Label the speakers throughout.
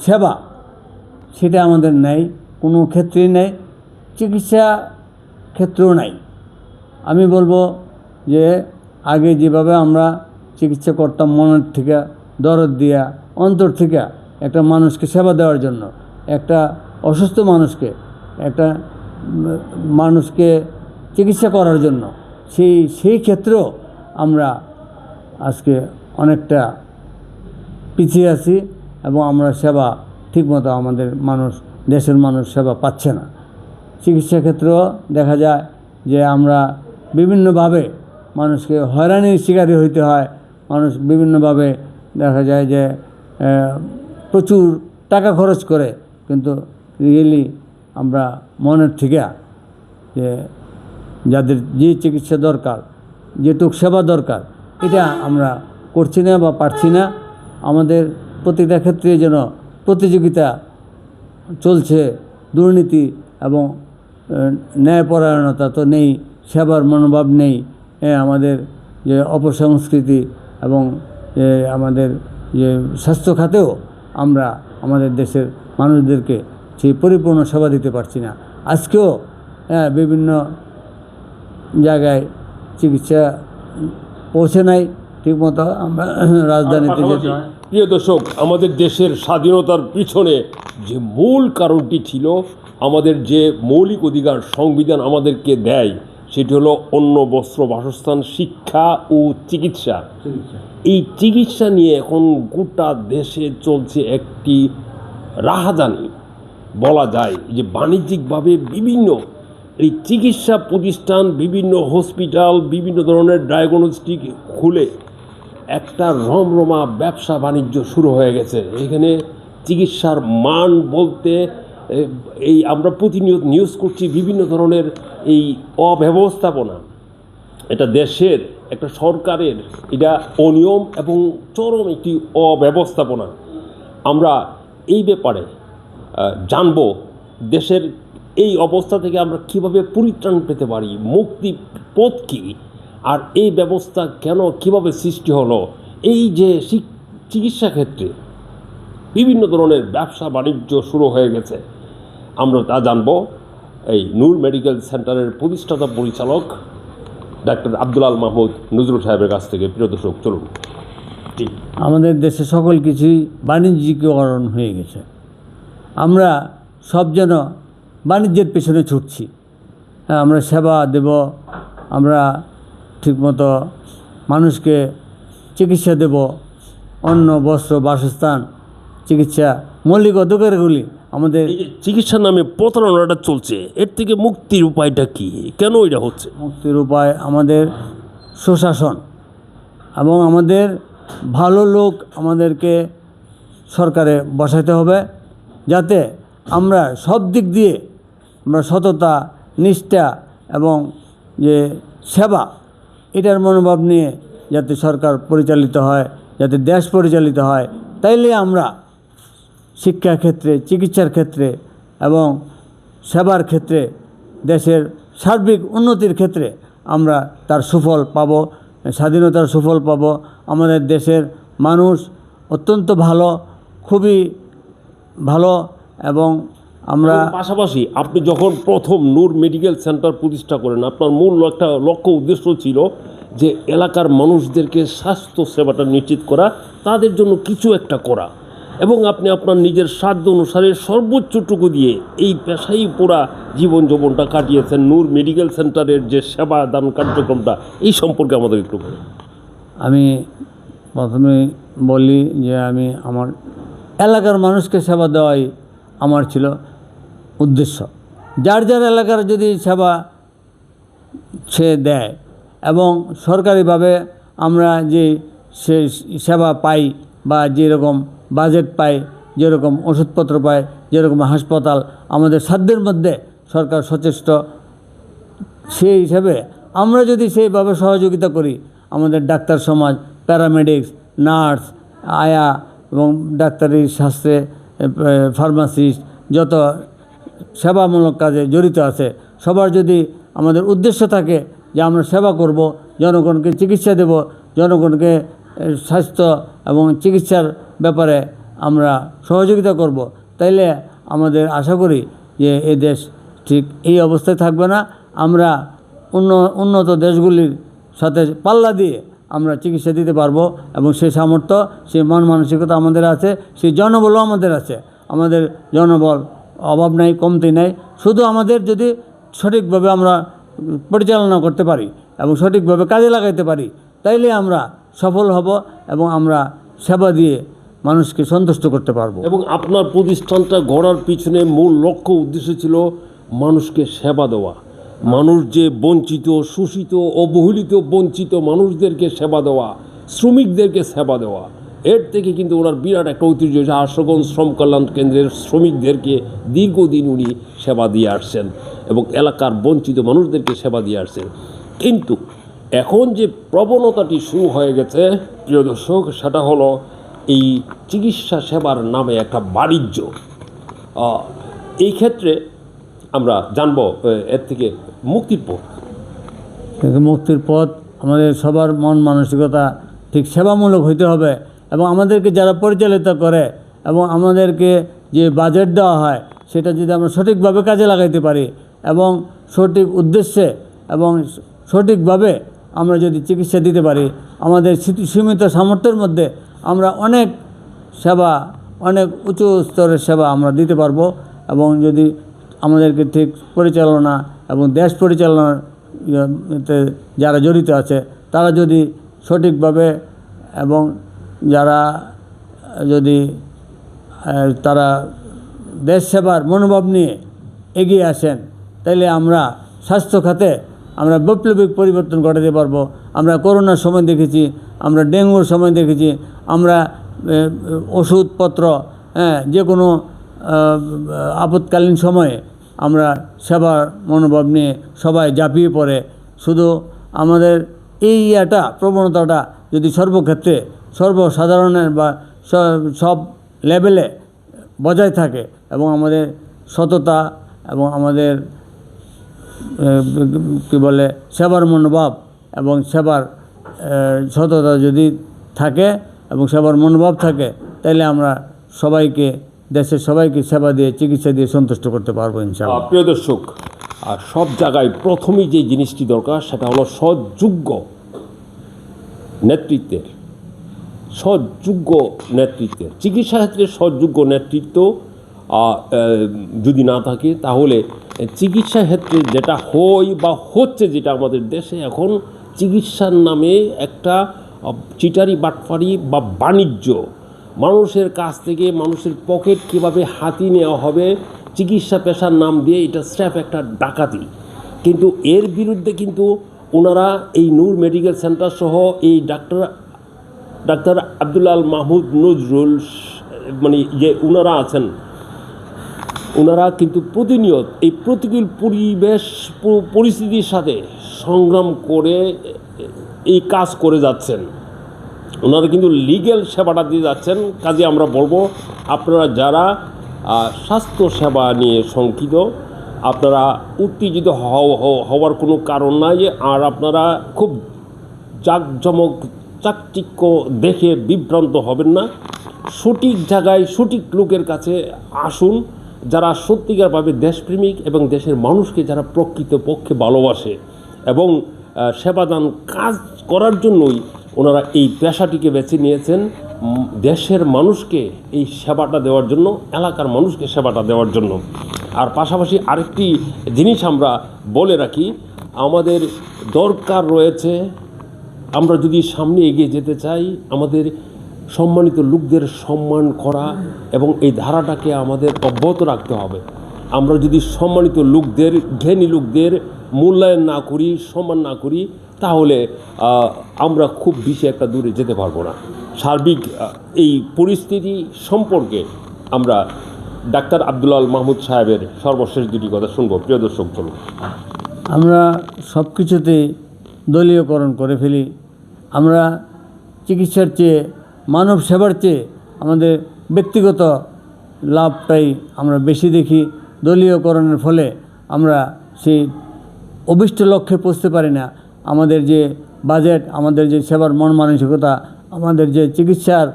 Speaker 1: সেবা সেটা আমাদের নেই, কোনো ক্ষেত্রেই নেই, চিকিৎসা ক্ষেত্রেও নাই। আমি বলবো যে আগে যেভাবে আমরা চিকিৎসা করতাম মনের থেকে, দরদ দিয়া, অন্তর থেকে একটা মানুষকে সেবা দেওয়ার জন্য, একটা অসুস্থ মানুষকে, একটা মানুষকে চিকিৎসা করার জন্য, সেই ক্ষেত্রেও আমরা আজকে অনেকটা পিছিয়ে আছি এবং আমরা সেবা ঠিকমতো আমাদের দেশের মানুষ সেবা পাচ্ছে না। চিকিৎসা ক্ষেত্রেও দেখা যায় যে আমরা বিভিন্নভাবে মানুষকে হয়রানির শিকারী হইতে হয়। মানুষ বিভিন্নভাবে দেখা যায় যে প্রচুর টাকা খরচ করে, কিন্তু রিয়েলি আমরা মনের থেকে যে যাদের যে চিকিৎসা দরকার, যেটুক সেবা দরকার, এটা আমরা করছি না বা পারছি না। আমাদের প্রতিটা ক্ষেত্রে যেন প্রতিযোগিতা চলছে, দুর্নীতি এবং ন্যায়পরায়ণতা তো নেই, সেবার মনোভাব নেই। আমাদের যে অপসংস্কৃতি এবং আমাদের যে স্বাস্থ্য খাতেও আমরা আমাদের দেশের মানুষদেরকে সেই পরিপূর্ণ সেবা দিতে পারছি না। আজকেও বিভিন্ন জায়গায় চিকিৎসা পৌঁছে নাই ঠিকমতো। আমরা রাজধানীতে যেতে হয়।
Speaker 2: প্রিয় দর্শক, আমাদের দেশের স্বাধীনতার পিছনে যে মূল কারণটি ছিল, আমাদের যে মৌলিক অধিকার সংবিধান আমাদেরকে দেয়, সেটি হলো অন্ন, বস্ত্র, বাসস্থান, শিক্ষা ও চিকিৎসা। এই চিকিৎসা নিয়ে এখন গোটা দেশে চলছে একটি রাহাজানি বলা যায়। যে বাণিজ্যিকভাবে বিভিন্ন এই চিকিৎসা প্রতিষ্ঠান, বিভিন্ন হসপিটাল, বিভিন্ন ধরনের ডায়াগনস্টিক খুলে একটা রমরমা ব্যবসা বাণিজ্য শুরু হয়ে গেছে। এখানে চিকিৎসার মান বলতে এই আমরা প্রতিনিয়ত নিউজ করছি বিভিন্ন ধরনের এই অব্যবস্থাপনা, এটা দেশের একটা সরকারের এটা অনিয়ম এবং চরম একটি অব্যবস্থাপনা। আমরা এই ব্যাপারে জানব দেশের এই অবস্থা থেকে আমরা কিভাবে পরিত্রাণ পেতে পারি, মুক্তি পথ কী, আর এই ব্যবস্থা কেন কিভাবে সৃষ্টি হলো। এই যে চিকিৎসা ক্ষেত্রে বিভিন্ন ধরনের ব্যবসা বাণিজ্য শুরু হয়ে গেছে, আমরা তা জানব এই নূর মেডিকেল সেন্টারের প্রতিষ্ঠাতা পরিচালক ডাক্তার আব্দুল আল মাহমুদ নজরুল সাহেবের কাছ থেকে। প্রিয় দর্শক, চলুন।
Speaker 1: আমাদের দেশে সকল কিছুই বাণিজ্যিকীকরণ হয়ে গেছে। আমরা সব যেন বাণিজ্যের পেছনে ছুটছি। আমরা সেবা দেব, আমরা ঠিকমতো মানুষকে চিকিৎসা দেব, অন্ন, বস্ত্র, বাসস্থান, চিকিৎসা, মৌলিক অধিকারগুলি আমাদের।
Speaker 2: চিকিৎসার নামে প্রতারণাটা চলছে, এর থেকে মুক্তির উপায়টা কি, কেন এটা হচ্ছে?
Speaker 1: মুক্তির উপায় আমাদের সুশাসন এবং আমাদের ভালো লোক আমাদেরকে সরকারে বসাতে হবে, যাতে আমরা সব দিক দিয়ে আমরা সততা, নিষ্ঠা এবং যে সেবা, এটার মনোভাব নিয়ে যাতে সরকার পরিচালিত হয়, যাতে দেশ পরিচালিত হয়। তাইলে আমরা শিক্ষা ক্ষেত্রে, চিকিৎসার ক্ষেত্রে এবং সেবার ক্ষেত্রে, দেশের সার্বিক উন্নতির ক্ষেত্রে আমরা তার সুফল পাব, স্বাধীনতার সুফল পাব। আমাদের দেশের মানুষ অত্যন্ত ভালো, খুবই ভালো। এবং আমরা
Speaker 2: পাশাপাশি আপনি যখন প্রথম নূর মেডিকেল সেন্টার প্রতিষ্ঠা করেন, আপনার মূল একটা লক্ষ্য উদ্দেশ্য ছিল যে এলাকার মানুষদেরকে স্বাস্থ্য সেবাটা নিশ্চিত করা, তাদের জন্য কিছু একটা করা, এবং আপনি আপনার নিজের সাধ্য অনুসারে সর্বোচ্চটুকু দিয়ে এই পেশাই পুরা জীবন যৌবনটা কাটিয়েছেন। নূর মেডিকেল সেন্টারের যে সেবা দান কার্যক্রমটা, এই সম্পর্কে আমাদের একটু বলুন।
Speaker 1: আমি প্রথমে বলি যে আমি আমার এলাকার মানুষকে সেবা দেওয়াই আমার ছিল উদ্দেশ্য। যার যার এলাকার যদি সেবা সে দেয় এবং সরকারিভাবে আমরা যে সে সেবা পাই বা যেরকম বাজেট পাই, যেরকম ওষুধপত্র পাই, যেরকম হাসপাতাল, আমাদের সাধ্যের মধ্যে সরকার সচেষ্ট, সেই হিসাবে আমরা যদি সেইভাবে সহযোগিতা করি, আমাদের ডাক্তার সমাজ, প্যারামেডিক্স, নার্স, আয়া এবং ডাক্তারি শাস্ত্রে ফার্মাসিস্ট, যত সেবামূলক কাজে জড়িত আছে, সবার যদি আমাদের উদ্দেশ্য থাকে যে আমরা সেবা করব, জনগণকে চিকিৎসা দেব, জনগণকে স্বাস্থ্য এবং চিকিৎসার ব্যাপারে আমরা সহযোগিতা করব, তাইলে আমাদের আশা করি যে এই দেশ ঠিক এই অবস্থায় থাকবে না। আমরা উন্নত দেশগুলির সাথে পাল্লা দিয়ে আমরা চিকিৎসা দিতে পারবো, এবং সেই সামর্থ্য, সেই মন মানসিকতা আমাদের আছে, সেই জনবলও আমাদের আছে। আমাদের জনবল অভাব নাই, কমতি নাই। শুধু আমাদের যদি সঠিকভাবে আমরা পরিচালনা করতে পারি এবং সঠিকভাবে কাজে লাগাইতে পারি, তাইলে আমরা সফল হব এবং আমরা সেবা দিয়ে মানুষকে সন্তুষ্ট করতে পারবো।
Speaker 2: এবং আপনার প্রতিষ্ঠানটা গড়ার পিছনে মূল লক্ষ্য উদ্দেশ্য ছিল মানুষকে সেবা দেওয়া, মানুষ যে বঞ্চিত, শোষিত, অবহেলিত, বঞ্চিত মানুষদেরকে সেবা দেওয়া, শ্রমিকদেরকে সেবা দেওয়া। এর থেকে কিন্তু ওনার বিরাট একটা ঐতিহ্য, আশুগঞ্জ শ্রম কল্যাণ কেন্দ্রের শ্রমিকদেরকে দীর্ঘদিন উনি সেবা দিয়ে আসছেন এবং এলাকার বঞ্চিত মানুষদেরকে সেবা দিয়ে আসছেন। কিন্তু এখন যে প্রবণতাটি শুরু হয়ে গেছে প্রিয় দর্শক, সেটা হলো এই চিকিৎসা সেবার নামে একটা বাণিজ্য। এই ক্ষেত্রে আমরা জানবো এর থেকে মুক্তির পথ।
Speaker 1: মুক্তির পথ আমাদের সবার মন মানসিকতা ঠিক সেবামূলক হইতে হবে, এবং আমাদেরকে যারা পরিচালিত করে এবং আমাদেরকে যে বাজেট দেওয়া হয়, সেটা যদি আমরা সঠিকভাবে কাজে লাগাইতে পারি এবং সঠিক উদ্দেশ্যে এবং সঠিকভাবে আমরা যদি চিকিৎসা দিতে পারি, আমাদের সীমিত সামর্থ্যের মধ্যে আমরা অনেক সেবা, অনেক উঁচু স্তরের সেবা আমরা দিতে পারবো। এবং যদি আমাদেরকে ঠিক পরিচালনা এবং দেশ পরিচালনার যারা জড়িত আছে, তারা যদি সঠিকভাবে এবং যারা যদি তারা দেশ সেবার মনোভাব নিয়ে এগিয়ে আসেন, তাইলে আমরা স্বাস্থ্য খাতে আমরা বৈপ্লবিক পরিবর্তন ঘটাতে পারবো। আমরা করোনার সময় দেখেছি, আমরা ডেঙ্গুর সময় দেখেছি, আমরা ওষুধপত্র, যে কোনো আপৎকালীন সময়ে আমরা সেবার মনোভাব নিয়ে সবাই ঝাঁপিয়ে পড়ে। শুধু আমাদের এই প্রবণতাটা যদি সর্বক্ষেত্রে, সর্বসাধারণের বা সব লেভেলে বজায় থাকে এবং আমাদের সততা এবং আমাদের কি বলে সেবার মনোভাব এবং সেবার সততা যদি থাকে এবং সেবার মনোভাব থাকে, তাহলে আমরা সবাইকে, দেশের সবাইকে সেবা দিয়ে, চিকিৎসা দিয়ে সন্তুষ্ট করতে পারবো ইনশাআল্লাহ।
Speaker 2: প্রিয় দর্শক, আর সব জায়গায় প্রথমেই যে জিনিসটি দরকার সেটা হলো সৎযোগ্য নেতৃত্বের। চিকিৎসা ক্ষেত্রে সৎযোগ্য নেতৃত্ব যদি না থাকে, তাহলে চিকিৎসা ক্ষেত্রে যেটা হয় বা হচ্ছে, যেটা আমাদের দেশে এখন চিকিৎসার নামে একটা চিটারি বাটফারি বা বাণিজ্য, মানুষের কাছ থেকে মানুষের পকেট কীভাবে হাতিয়ে নেওয়া হবে চিকিৎসা পেশার নাম দিয়ে, এটা স্রেফ একটা ডাকাতি। কিন্তু এর বিরুদ্ধে কিন্তু ওনারা এই নূর মেডিকেল সেন্টার সহ এই ডাক্তার আব্দুল আল মাহমুদ নজরুল, মানে যে ওনারা আছেন, ওনারা কিন্তু প্রতিনিয়ত এই প্রতিকূল পরিস্থিতির সাথে সংগ্রাম করে এই কাজ করে যাচ্ছেন। ওনারা কিন্তু লিগ্যাল সেবাটা দিয়ে যাচ্ছেন। কাজে আমরা বলবো, আপনারা যারা স্বাস্থ্য সেবা নিয়ে শঙ্কিত, আপনারা উত্তেজিত হওয়ার কোনো কারণ নাই। আর আপনারা খুব জাঁকজমক চাকচিক্য দেখে বিভ্রান্ত হবেন না। সঠিক জায়গায় সঠিক লোকের কাছে আসুন, যারা সত্যিকারভাবে দেশপ্রেমিক এবং দেশের মানুষকে যারা প্রকৃতপক্ষে ভালোবাসে এবং সেবাদান কাজ করার জন্যই ওনারা এই পেশাটিকে বেছে নিয়েছেন, দেশের মানুষকে এই সেবাটা দেওয়ার জন্য, এলাকার মানুষকে সেবাটা দেওয়ার জন্য। আর পাশাপাশি আরেকটি জিনিস আমরা বলে রাখি, আমাদের দরকার রয়েছে, আমরা যদি সামনে এগিয়ে যেতে চাই, আমাদের সম্মানিত লোকদের সম্মান করা এবং এই ধারাটাকে আমাদের অব্যাহত রাখতে হবে। আমরা যদি সম্মানিত লোকদের, জ্ঞানী লোকদের মূল্যায়ন না করি, সম্মান না করি, তাহলে আমরা খুব বেশি একটা দূরে যেতে পারবো না। সার্বিক এই পরিস্থিতি সম্পর্কে আমরা ডাক্তার আব্দুল আল মাহমুদ সাহেবের সর্বশেষ দুটি কথা শুনবো। প্রিয় দর্শক, চলুন।
Speaker 1: আমরা সব কিছুতেই দলীয়করণ করে ফেলি। আমরা চিকিৎসার চেয়ে, মানব সেবার চেয়ে আমাদের ব্যক্তিগত লাভটাই আমরা বেশি দেখি। দলীয়করণের ফলে আমরা সেই অভিষ্ট লক্ষ্যে পৌঁছতে পারি না। আমাদের যে বাজেট, আমাদের যে সেবার মন মানসিকতা, আমাদের যে চিকিৎসার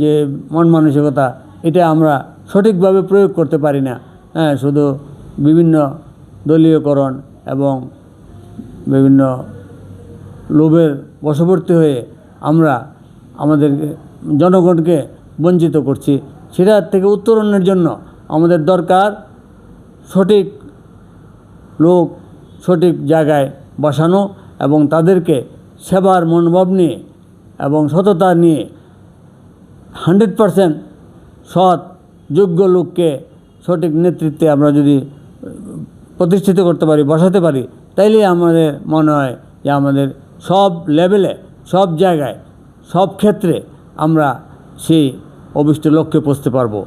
Speaker 1: যে মন মানসিকতা, এটা আমরা সঠিকভাবে প্রয়োগ করতে পারি না। হ্যাঁ, শুধু বিভিন্ন দলীয়করণ এবং বিভিন্ন লোভের বশবর্তী হয়ে আমরা আমাদের জনগণকে বঞ্চিত করছি। সেটা থেকে উত্তরণের জন্য আমাদের দরকার সঠিক লোক সঠিক জায়গায় বসানো এবং তাদেরকে সেবার মনোভাব নিয়ে এবং সততা নিয়ে 100% সৎ যোগ্য লোককে সঠিক নেতৃত্বে আমরা যদি প্রতিষ্ঠিত করতে পারি, বসাতে পারি, তাইলেই আমাদের মনে হয় যে আমাদের সব লেভেলে, সব জায়গায়, সব ক্ষেত্রে আমরা সেই অভিষ্ট লক্ষ্যে পৌঁছতে পারবো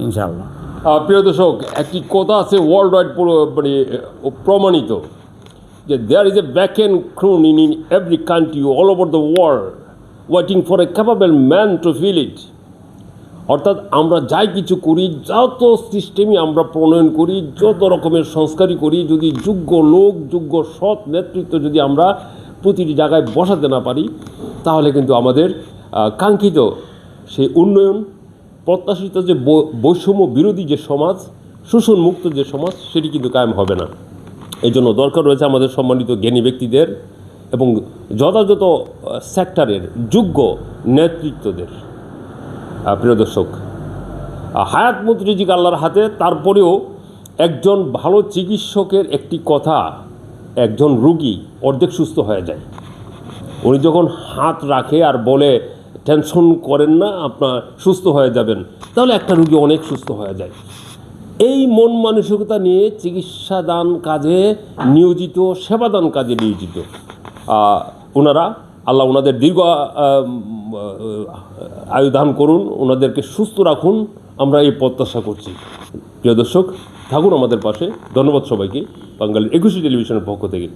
Speaker 1: ইনশাআল্লাহ।
Speaker 2: প্রিয় দর্শক, একটি কথা আছে ওয়ার্ল্ড ওয়াইড মানে প্রমাণিত যে there is a vacant crown in every country all over the world waiting for a capable man to fill it. অর্থাৎ আমরা যাই কিছু করি, যত সিস্টেমই আমরা প্রণয়ন করি, যত রকমের সংস্কারই করি, যদি যোগ্য লোক, যোগ্য সৎ নেতৃত্ব যদি আমরা প্রতিটি জায়গায় বসাতে না পারি, তাহলে কিন্তু আমাদের কাঙ্ক্ষিত সেই উন্নয়ন, প্রত্যাশিত যে বৈষম্য বিরোধী যে সমাজ, শোষণ মুক্ত যে সমাজ, সেটি কিন্তু কায়েম হবে না। এই জন্য দরকার রয়েছে আমাদের সম্মানিত জ্ঞানী ব্যক্তিদের এবং যথাযথ সেক্টরের যোগ্য নেতৃত্বদের। প্রিয় দর্শক, হায়াত মত রিজিক আল্লাহর হাতে। তারপরেও একজন ভালো চিকিৎসকের একটি কথা, একজন রোগী অর্ধেক সুস্থ হয়ে যায়। উনি যখন হাত রাখে আর বলে টেনশন করেন না, আপনার সুস্থ হয়ে যাবেন, তাহলে একটা রোগী অনেক সুস্থ হয়ে যায়। এই মন মানসিকতা নিয়ে চিকিৎসা দান কাজে নিয়োজিত, সেবাদান কাজে নিয়োজিত ওনারা, আল্লাহ ওনাদের দীর্ঘ আয়ু দান করুন, ওনাদেরকে সুস্থ রাখুন, আমরা এই প্রত্যাশা করছি। প্রিয় দর্শক, থাকুন আমাদের পাশে। ধন্যবাদ সবাইকে বাঙালির 21 টেলিভিশনের পক্ষ থেকে।